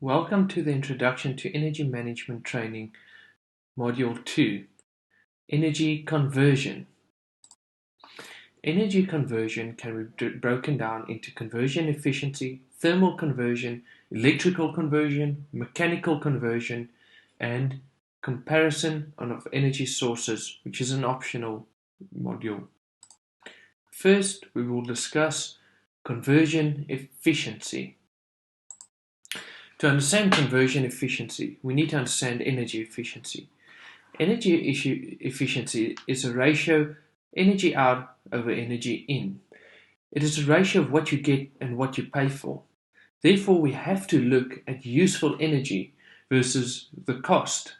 Welcome to the Introduction to Energy Management Training, Module 2, Energy Conversion. Energy conversion can be broken down into conversion efficiency, thermal conversion, electrical conversion, mechanical conversion, and comparison of energy sources, which is an optional module. First, we will discuss conversion efficiency. To understand conversion efficiency, we need to understand energy efficiency. Energy efficiency is a ratio energy out over energy in. It is a ratio of what you get and what you pay for. Therefore, we have to look at useful energy versus the cost.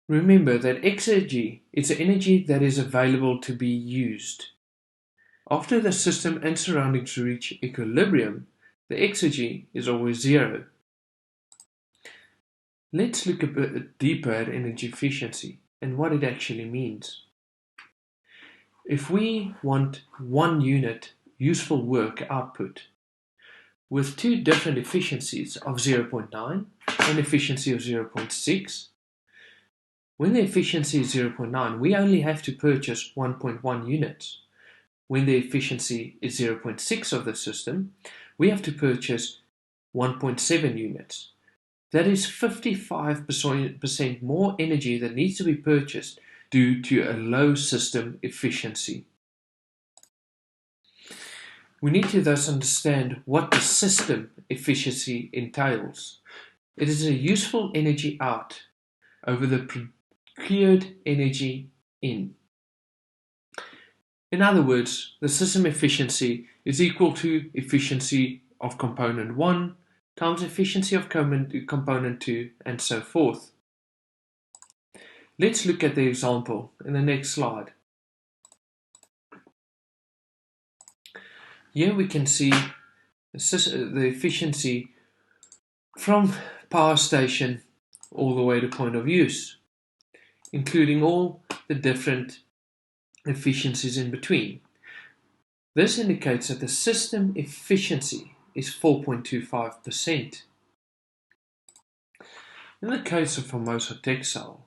Remember that exergy is the energy that is available to be used. After the system and surroundings reach equilibrium, the exergy is always zero. Let's look a bit deeper at energy efficiency and what it actually means. If we want 1 unit useful work output with two different efficiencies of 0.9 and efficiency of 0.6, when the efficiency is 0.9, we only have to purchase 1.1 units. When the efficiency is 0.6 of the system, we have to purchase 1.7 units. That is 55% more energy that needs to be purchased due to a low system efficiency. We need to thus understand what the system efficiency entails. It is a useful energy out over the procured energy in. In other words, the system efficiency is equal to efficiency of component 1 times efficiency of component 2, and so forth. Let's look at the example in the next slide. Here we can see the efficiency from power station all the way to point of use, including all the different efficiencies in between. This indicates that the system efficiency is 4.25%. In the case of Formosa Textile,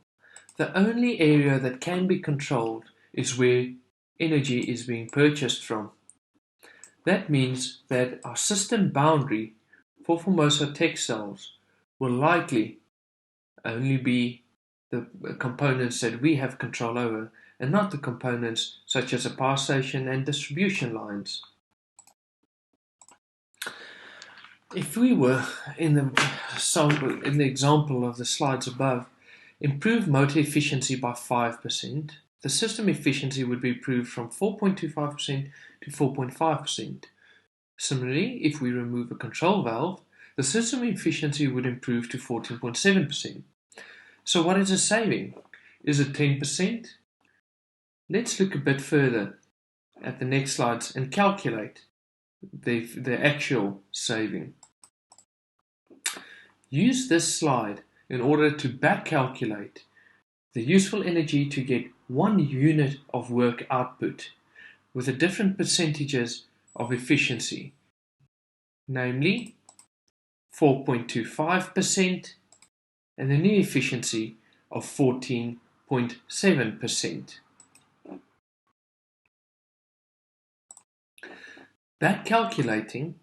the only area that can be controlled is where energy is being purchased from. That means that our system boundary for Formosa Textiles will likely only be the components that we have control over and not the components such as a power station and distribution lines. If we were, in the example of the slides above, improve motor efficiency by 5%, the system efficiency would be improved from 4.25% to 4.5%. Similarly, if we remove a control valve, the system efficiency would improve to 14.7%. So what is a saving? Is it 10%? Let's look a bit further at the next slides and calculate the actual saving. Use this slide in order to back calculate the useful energy to get 1 unit of work output with the different percentages of efficiency, namely 4.25% and the new efficiency of 14.7%. Back calculating,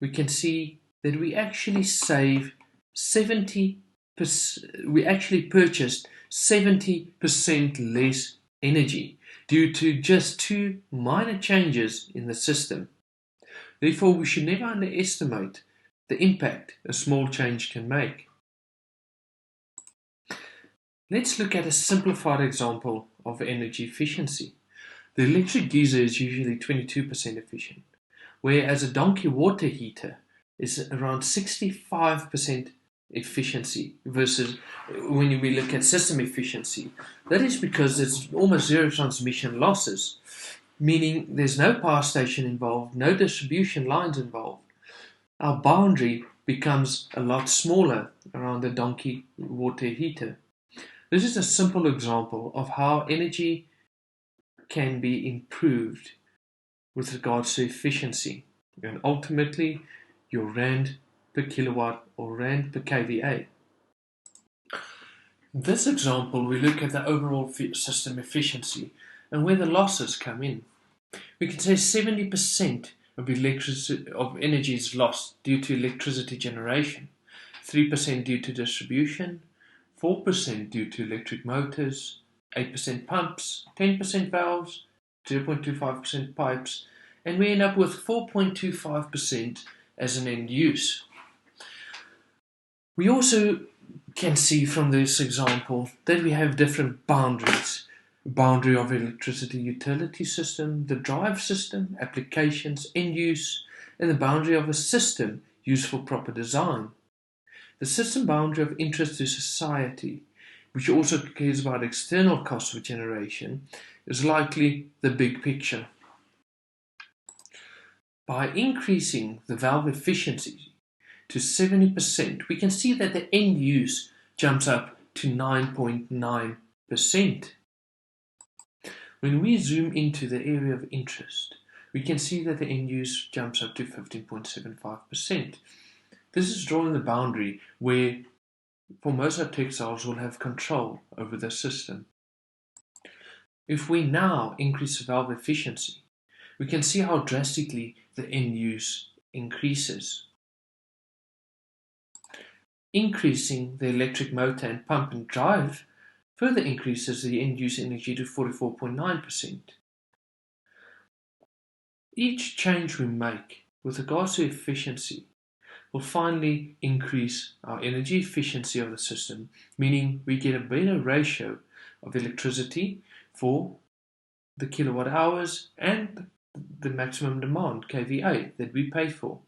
we can see that we actually purchased 70% less energy due to just 2 minor changes in the system. Therefore, we should never underestimate the impact a small change can make. Let's look at a simplified example of energy efficiency. The electric geyser is usually 22% efficient, whereas a donkey water heater is around 65% efficiency versus when we look at system efficiency. That is because there's almost zero transmission losses, meaning there's no power station involved, no distribution lines involved. Our boundary becomes a lot smaller around the donkey water heater. This is a simple example of how energy can be improved with regards to efficiency, and ultimately your rand per kilowatt or rand per kVA. In this example, we look at the overall system efficiency and where the losses come in. We can say 70% of energy is lost due to electricity generation, 3% due to distribution, 4% due to electric motors, 8% pumps, 10% valves, 0.25% pipes, and we end up with 4.25% as an end use. We also can see from this example that we have different boundaries. Boundary of electricity utility system, the drive system, applications, end use, and the boundary of a system used for proper design. The system boundary of interest to society, which also cares about external costs of generation, is likely the big picture. By increasing the valve efficiency to 70%, we can see that the end use jumps up to 9.9%. When we zoom into the area of interest, we can see that the end use jumps up to 15.75%. This is drawing the boundary where Formosa Textiles will have control over the system. If we now increase the valve efficiency, we can see how drastically the end use increases. Increasing the electric motor and pump and drive further increases the end use energy to 44.9%. Each change we make with regards to efficiency will finally increase our energy efficiency of the system, meaning we get a better ratio of electricity for the kilowatt hours and the maximum demand, kVA, that we pay for.